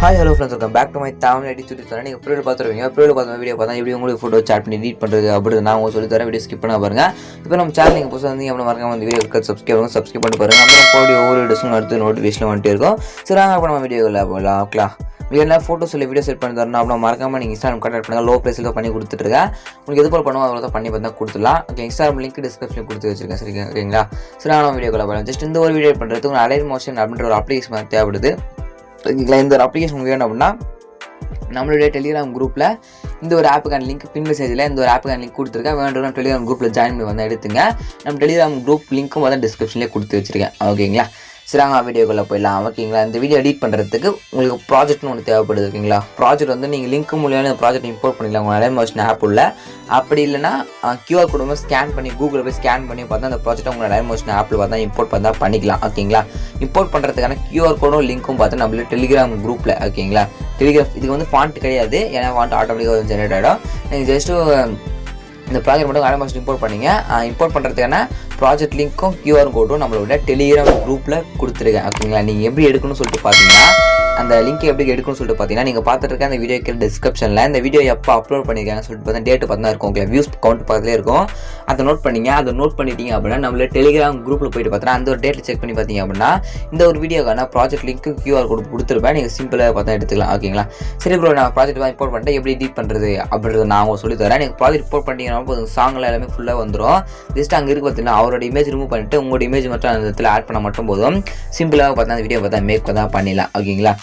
Hi hello friends, welcome back to my Tamil edit சொல்லி தரேன். நீங்கள் ப்ரீவில் பார்த்துருவீங்க. ப்ரீவில் பார்த்த வீடியோ பார்த்தா எப்படி உங்களுக்கு ஃபோட்டோ சாட் பண்ணி எடிட் பண்ணுறது அப்படி நான் உங்களுக்கு சொல்லி தரேன். வீடியோ ஸ்கிப் பண்ண பாருங்க. இப்போ நம்ம சேனல் நீங்கள் புதுசாக வந்து எவ்வளோ மறக்காம அந்த வீடியோ சப்ஸ்கிரைப் பண்ணி பாருங்கள். அப்புறம் போடி ஒவ்வொரு வீடியோஸும் அடுத்து நோட்டிஃபிகேஷன் வந்துட்டு இருக்கும். சரி, அப்போ நம்ம வீடியோவில் போகலாம். ஓகேலாம், உங்களுக்கு என்ன ஃபோட்டோஸ் இல்லை வீடியோ செட் பண்ணி தரணும் அப்படின்னா மறக்காம நீங்கள் இன்ஸ்டாகிராம் கான்டாக்ட் பண்ணுங்கள். லோ ப்ரைஸில் பண்ணி கொடுத்துட்ருக்கேன். உங்களுக்கு எது போல் பண்ணுவோம் அவ்வளோ தான் பண்ணி பார்த்தா கொடுத்துடலாம். ஓகே, இன்ஸ்டாகிராம் லிங்க் டிஸ்கிரிப்ஷனில் கொடுத்து வச்சிருக்கேன். சரிங்க, ஓகேங்களா? சரி, நம்ம வீடியோக்குள்ள போகலாம். ஜஸ்ட் இந்த ஒரு வீடியோ பண்ணுறதுக்கு உங்களுக்கு அலைன் மோஷன் அப்படின்ற ஒரு அப்ளிகேஷன் தேவைப்படுது. ஓகேங்களா? இந்த ஒரு அப்ளிகேஷன் வேணும் அப்படின்னா நம்மளுடைய டெலிகிராம் குரூப்பில் இந்த ஒரு ஆப்புக்கான லிங்க் பின் மெசேஜில் இந்த ஒரு ஆப்புக்கான லிங்க் கொடுத்துருக்கேன். வேணும் டெலிகிராம் குரூப்பில் ஜாயின் பண்ணி வந்து எடுத்துங்க. நம்ம டெலிகிராம் குரூப் லிங்க்கும் வந்து டிஸ்கிரிப்ஷன்லேயே கொடுத்து வச்சுருக்கேன். ஓகேங்களா? சரிங்க, வீடியோக்குள்ளே போயிடலாம். ஓகேங்களா? இந்த வீடியோ எடிட் பண்ணுறதுக்கு உங்களுக்கு ப்ராஜெக்ட்னு ஒன்று தேவைப்படுது. ஓகேங்களா? ப்ராஜெக்ட் வந்து நீங்கள் லிங்க் மூலியமாக இந்த ப்ராஜெக்ட் இம்போர்ட் பண்ணிக்கலாம் உங்கள் அலைன் மோஷன் ஆப் உள்ள. அப்படி இல்லைனா கியூஆர் கோடு ஸ்கேன் பண்ணி கூகுளில் போய் ஸ்கேன் பண்ணி பார்த்தா அந்த ப்ராஜெக்ட் உங்கள் அலைன் மோஷன் ஆப்பில் பார்த்தா இம்போர்ட் பண்ணா பண்ணிக்கலாம். ஓகேங்களா? இம்போர்ட் பண்ணுறதுக்கான கியூஆர் கோடும் லிங்க்கும் பார்த்தா நம்மள டெலிகிராம் குரூப்பில். ஓகேங்களா? டெலிகிராம் இதுக்கு வந்து ஃபாண்ட் கிடையாது, ஏன்னா ஃபாண்ட் ஆட்டோமேட்டிக்காக ஜென்ரேட் ஆகிடும். நீங்கள் ஜஸ்ட்டு இந்த ப்ராஜெக்ட் மட்டும் அலைன் மோஷன் இம்போர்ட் பண்ணிங்க. இம்போர்ட் பண்ணுறதுக்கான ப்ராஜெக்ட் லிங்க்கும் கியூஆர் கோடும் நம்மளோட டெலிகிராம் குரூப்பில் கொடுத்துருக்கேன். ஓகேங்களா? நீங்கள் எப்படி எடுக்கணும்னு சொல்லிட்டு பார்த்தீங்கன்னா அந்த லிங்க் எப்படி எடுக்கணும்னு சொல்லிட்டு பார்த்தீங்கன்னா நீங்கள் பார்த்துட்டு இருக்க அந்த வீடியோ டிஸ்கிரிப்ஷனில் இந்த வீடியோ எப்போ அப்லோட் பண்ணியிருக்காங்கன்னு சொல்லிட்டு பார்த்தா டேட்டு பார்த்தா இருக்கும். ஓகே, வியூஸ் கவுண்ட் பக்கத்துலேயே இருக்கும். அதை நோட் பண்ணிங்க. அதை நோட் பண்ணிட்டீங்க அப்படின்னா நம்மளே டெலிகிராம் குரூப்பில் போய்ட்டு பார்த்தீங்கன்னா அந்த ஒரு டேட்டில் செக் பண்ணி பார்த்தீங்க அப்படின்னா இந்த ஒரு வீடியோக்கான ப்ராஜெக்ட் லிங்க்கு கியூஆர் கோடு கொடுத்துருப்பேன். நீங்கள் சிம்பிளாக பார்த்தா எடுத்துக்கலாம். ஓகேங்களா? சரி ப்ரோ, நான் ப்ராஜெக்ட் இம்போர்ட் பண்ணிட்டு எப்படி எடிட் பண்ணுறது அப்படின்றத நான் உங்களுக்கு சொல்லி தரேன். நீங்கள் ப்ராஜெக்ட் இம்போர்ட் பண்ணிட்டீங்கன்னா போதும், சாங்கில் எல்லாமே ஃபுல்லாக வந்துடும். ஜஸ்ட் அங்கே இருக்கு பார்த்தீங்கன்னா அவரோட இமேஜ் ரிமூவ் பண்ணிட்டு உங்களோட இமேஜ் மட்டும் அந்த இடத்துல ஆட் பண்ண மட்டும் போதும். சிம்பிளாக பார்த்தா அந்த வீடியோ பார்த்தா மேக் பார்த்தா பண்ணிடலாம். ஓகேங்களா?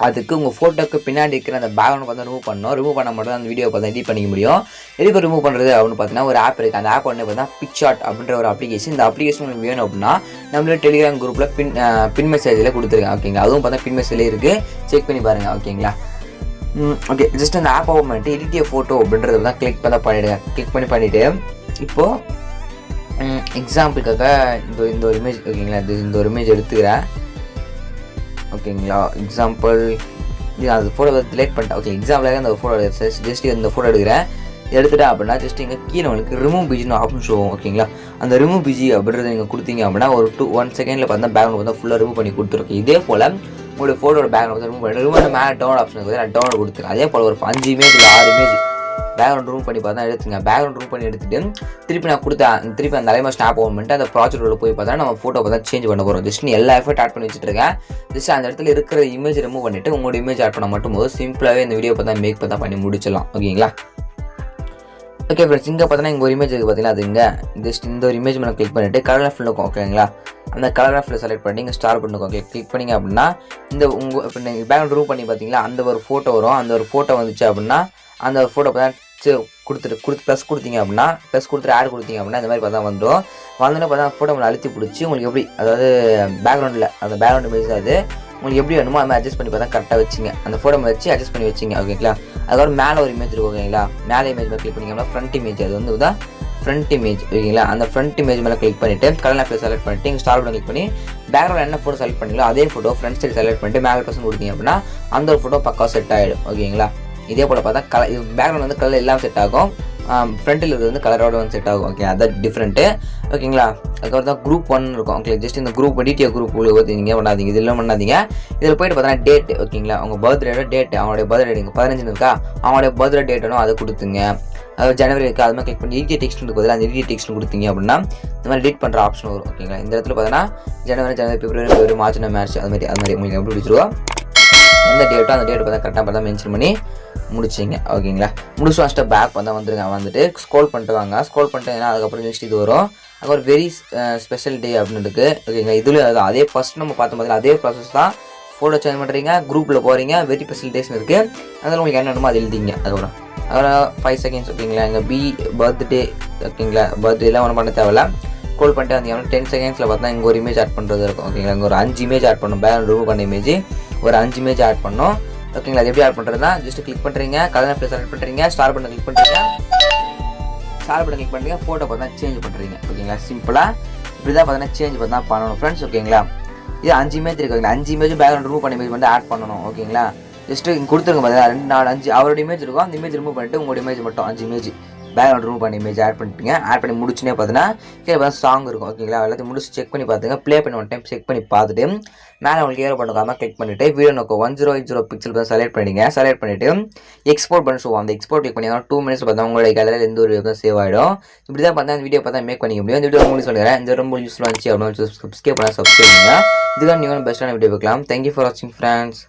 அதுக்கு உங்கள் ஃபோட்டோக்கு பின்னாடி இருக்கிற அந்த பேக்ரவுண்ட் பார்த்தா ரிமூவ் பண்ணணும். ரிமூவ் பண்ண மட்டும் அந்த வீடியோ பார்த்தா எடிட் பண்ணிக்க முடியும். எதுக்கு ரிமூவ் பண்ணுறது அப்படின்னு பார்த்தீங்கன்னா ஒரு ஆப் இருக்குது. அந்த ஆப் வந்து பார்த்தா பிக்சார்ட் அப்படின்ற ஒரு அப்ளிகேஷன். இந்த அப்ளிகேஷன் உங்களுக்கு வேணும் அப்படின்னா நம்மளோட டெலிகிராம் குரூப்பில் பின் மெசேஜில் கொடுத்துருக்கேன். ஓகேங்களா? அதுவும் பார்த்தா பின் மெசேஜில் இருக்குது, செக் பண்ணி பாருங்கள். ஓகேங்களா? ஓகே, ஜஸ்ட் அந்த ஆப் ஓப்பன் பண்ணிட்டு எடிட் ஃபோட்டோ அப்படின்றத தான் கிளிக் பண்ண பண்ணிவிடுங்க. கிளிக் பண்ணிவிட்டு இப்போது எக்ஸாம்பிளுக்காக இந்த ஒரு இமேஜ், ஓகேங்களா, இந்த ஒரு இமேஜ் எடுத்துக்கிறேன். ஓகேங்களா? எக்ஸாம்பிள் இது அந்த ஃபோட்டோ டிலேட் பண்ணிட்டேன். ஓகே, எக்ஸாம்பிளாக அந்த ஃபோட்டோ ஜஸ்ட் இந்த ஃபோட்டோ எடுக்கிறேன். எடுத்துட்டேன் அப்படின்னா ஜஸ்ட் இங்கே கீழே உங்களுக்கு ரிமூவ் பிஜின்னு ஆப்ஷன் ஷோ. ஓகேங்களா? அந்த ரிமூவ் பிஜி அப்படின்றத நீங்கள் கொடுத்தீங்க அப்படின்னா ஒரு 1 செகண்டில் பார்த்தா பேக்ரவுண்ட் பார்த்தா ஃபுல்லாக ரிமூவ் பண்ணி கொடுத்துருக்கேன். இதே போல் உங்களோட ஃபோட்டோட பேக்ரவுண்ட் வந்து ரிமூவ் பண்ணி மேலே டவுன்லோட் ஆப்ஷன் இருக்குது, நான் டவுன்லோட் கொடுத்துருக்கேன். அதே போல் ஒரு 5 இமேஜ் இல்லை 6 இமேஜ் பேக்ரவுண்ட் ரூம் பண்ணி பார்த்தா எடுத்துங்க. பேக்ரவுண்ட் ரூம் பண்ணி எடுத்துட்டு திருப்பி நான் திருப்பி அந்த அலைன் மோஷன் ஆப் ஓப்பன் பண்ணிட்டு அந்த ப்ராஜெக்டோட போய் பார்த்தா நம்ம ஃபோட்டோ பார்த்தா சேஞ்ச் பண்ண போகிறோம். ஜஸ்ட் எல்லா எஃபர்ட் ஆட் பண்ணி வச்சுட்டு இருக்கேன். ஜஸ்ட் அந்த இடத்துல இருக்கிற இமேஜ் ரிமூவ் பண்ணிட்டு உங்களோட இமேஜ் ஆட் பண்ண மட்டும் போது சிம்பிளாகவே இந்த வீடியோ பார்த்தா மேக் பார்த்தா பண்ணி முடிச்சிடலாம். ஓகேங்களா? ஓகே ஃப்ரெண்ட்ஸ், இங்கே பார்த்தீங்கன்னா இங்கே ஒரு இமேஜ் இருக்குது பார்த்தீங்கன்னா, அது இங்கே ஜஸ்ட் இந்த ஒரு இமேஜ் மேலே கிளிக் பண்ணிவிட்டு கலர் ஃபில் இருக்கும். ஓகேங்களா? அந்த கலர் ஃபில் செலக்ட் பண்ணி இங்கே ஸ்டார் பண்ணிக்கோங்க. கிளிக் பண்ணிங்க அப்படின்னா இந்த உங்கள் இப்போ நீங்கள் பேக்ரவுண்ட் ரூம் பண்ணி பார்த்தீங்களா அந்த ஒரு ஃபோட்டோ வரும். அந்த ஒரு ஃபோட்டோ வந்துச்சு அப்படின்னா அந்த ஒரு ஃபோட்டோ பார்த்தா ப்ளஸ் கொடுத்தீங்க அப்படின்னா ப்ளஸ் கொடுத்துட்டு ஆட் கொடுத்தீங்க அப்படின்னா இந்த மாதிரி பார்த்தா வந்துடும். வந்தோடனே பார்த்தா ஃபோட்டோ மேலே அழுத்தி பிடிச்சி உங்களுக்கு எப்படி, அதாவது பேக்ரவுண்டில் அந்த பேக்ரவுண்ட் இமேஜ் அது உங்களுக்கு எப்படி வேணுமோ அது மாதிரி அட்ஜஸ்ட் பண்ணி பார்த்தா கரெக்டாக வச்சுங்க. அந்த ஃபோட்டோ வச்சு அட்ஜஸ்ட் பண்ணி வச்சுங்க. ஓகேங்களா? அதுக்கப்புறம் மேலே ஒரு இமேஜ் இருக்கும். ஓகேங்களா? மேலே இமேஜ் மேலே கிளிக் பண்ணிங்கன்னா ஃப்ரண்ட் இமேஜ், அது வந்து தான் ஃப்ரண்ட் இமேஜ். ஓகேங்களா? அந்த ஃப்ரண்ட் இமேஜ் மேலே கிளிக் பண்ணிவிட்டு கலர் ஆஃபில் செலக்ட் பண்ணிட்டு இங்கே ஸ்டார் பட்டன் கிளிக் பண்ணி பேக்ரவுண்ட் என்ன ஃபோட்டோ செலக்ட் பண்ணீங்களோ அதே ஃபோட்டோ ஃப்ரண்ட் சைடு செலக்ட் பண்ணிட்டு மேலே பர்சன் கொடுத்தீங்க அப்படின்னா அந்த ஒரு ஃபோட்டோ பக்காவாக செட் ஆகிடும். ஓகேங்களா? இதே போல் பார்த்தா பேக்ரவுண்ட் வந்து கலர் எல்லாம் செட் ஆகும், ஃப்ரண்ட்டில் இருக்கிறது வந்து கலரோட வந்து செட் ஆகும். ஓகே, அதான் டிஃப்ரெண்ட்டு. ஓகேங்களா? அதுக்கப்புறம் தான் குரூப் 1 இருக்கும். ஓகே, ஜஸ்ட் இந்த குரூப் டிடிஏ குரூப் நீங்கள் பண்ணாதீங்க, இதெல்லாம் பண்ணாதீங்க. இதில் போய்ட்டு பார்த்தீங்கன்னா டேட். ஓகேங்களா? அவங்க பர்த்டேயோட டேட், அவங்களுடைய பர்த்டே நீங்கள் 15 இருக்கா, அவங்களுடைய பர்த்டே டேட்டனும் அதை கொடுத்துங்க. அதாவது ஜனவரி இருக்கா, அது மாதிரி கிளிக் பண்ணி எடிட் டெக்ஸ்ட் பதில் அந்த எடிட் டெக்ஸ்ட் கொடுத்தீங்க அப்படின்னா இந்த மாதிரி எடிட் பண்ணுற ஆப்ஷன் வரும். ஓகேங்களா? இந்த இடத்துல பார்த்தீங்கன்னா ஜனவரி, பிப்ரவரி, மார்ச், மார்ச் அது மாதிரி உங்களுக்கு எப்படி பிடிச்சிருவோம் எந்த டேட்டோ அந்த டேட் பார்த்தா கரெக்டாக பார்த்தா மென்ஷன் பண்ணி முடிச்சிங்க. ஓகேங்களா? முடிச்சு ஃபஸ்ட்டு பேக் பார்த்தா வந்துருங்க. வந்துட்டு ஸ்க்ரோல் பண்ணிட்டு வாங்க. ஸ்க்ரோல் பண்ணிட்டீங்கன்னா அதுக்கப்புறம் நெக்ஸ்ட் இது வரும். அதுக்கப்புறம் வெரி ஸ்பெஷல் டே அப்படின்னு இருக்குது. ஓகேங்களா? இதுலேயும் அதே ஃபஸ்ட் நம்ம பார்த்த மாதிரி அதே ப்ராசஸ் தான். ஃபோட்டோ சேஞ்ச் பண்ணுறீங்க, குரூப்பில் போகிறீங்க, வெரி ஸ்பெஷல் டேஸ்னு இருக்குது. அதில் உங்களுக்கு என்ன வேணுமோ அது எழுதிங்க. அதுக்கப்புறம் 5 செகண்ட்ஸ். ஓகேங்களா? இங்கே பர்த்டே. ஓகேங்களா? பர்த்டேலாம் ஒன்றும் பண்ண தேவையில்ல. ஸ்க்ரோல் பண்ணிட்டு வந்தீங்கன்னா 10 செகண்ட்ஸில் பார்த்தா இங்கே ஒரு இமேஜ் ஆட் பண்ணுறது இருக்கும். ஓகேங்களா? இங்கே ஒரு 5 இமேஜ் ஆட் பண்ணணும். பேக்ரவுண்ட் ரிமூவ் பண்ண இமேஜ் ஒரு 5 இமேஜ் ஆட் பண்ணோம். ஓகேங்களா? அது எப்படி ஆட் பண்ணுறதுனா ஜஸ்ட் கிளிக் பண்ணுறீங்க, கலர் ஃபில் செலக்ட் பண்ணுறீங்க, ஸ்டார் பட்டன் கிளிக் பண்ணுறீங்க, ஃபோட்டோ பார்த்தா சேஞ்ச் பண்ணுறீங்க. ஓகேங்களா? சிம்பிளாக இப்படி தான் பார்த்தீங்கன்னா சேஞ்ச் பார்த்தா பண்ணணும் ஃப்ரெண்ட்ஸ். ஓகேங்களா? இது 5 இமேஜ் இருக்குங்களா, 5 இமேஜ் பேக்ரவுண்ட் ரிமூவ் பண்ண இமேஜ் வந்து ஆட் பண்ணணும். ஓகேங்களா? ஜஸ்ட்டு இங்கே கொடுத்துருங்க பார்த்தீங்கன்னா 2, 4, 5 அவரோட இமேஜ் இருக்கும். அந்த இமேஜ் ரிமூவ் பண்ணிட்டு உங்களோட இமேஜ் மட்டும் 5 இமேஜ் பேக்ரவுண்ட் ரிமூவ் பண்ணி இமேஜ் ஆட் பண்ணிட்டுங்க. ஆட் பண்ணி முடிச்சுனே பார்த்தீங்கன்னா கீழே சாங் இருக்கும் ஓகேங்களா. எல்லாத்தையும் முடிச்சு செக் பண்ணி பார்த்துங்க. ப்ளே பண்ணி ஒன் டைம் செக் பண்ணி பார்த்துட்டு மேலே உங்களுக்கு ஏரோ பண்ணுக்காம கிளிக் பண்ணிவிட்டு வீடியோ நோக்க 1080 பிக்சல் செலக்ட் பண்ணிடுங்க. செலக்ட் பண்ணிவிட்டு எக்ஸ்போர்ட் பண்ணி ஷோ அந்த எக்ஸ்போர்ட் கிளிக் பண்ணி 2 மினிட்ஸ் பார்த்தா உங்களுடைய கேலரியில் எந்த ஒரு வீடியோ சேவ் ஆகிடும். இப்படி தான் பார்த்தா அந்த வீடியோ பார்த்தா மேக் பண்ணிக்க முடியும். இந்த வீடியோ உங்களுக்கு சொல்லுறேன். இந்த ரொம்ப யூஸ்ஃபுல்லாக இருந்துச்சு அப்படின்னு சப்ஸ்கிரைப் பண்ணுங்க. இதுதான் நீங்கள் பெஸ்ட்டான வீடியோ பார்க்கலாம். தேங்க்யூ ஃபார் வாட்சிங் ஃப்ரெண்ட்ஸ்.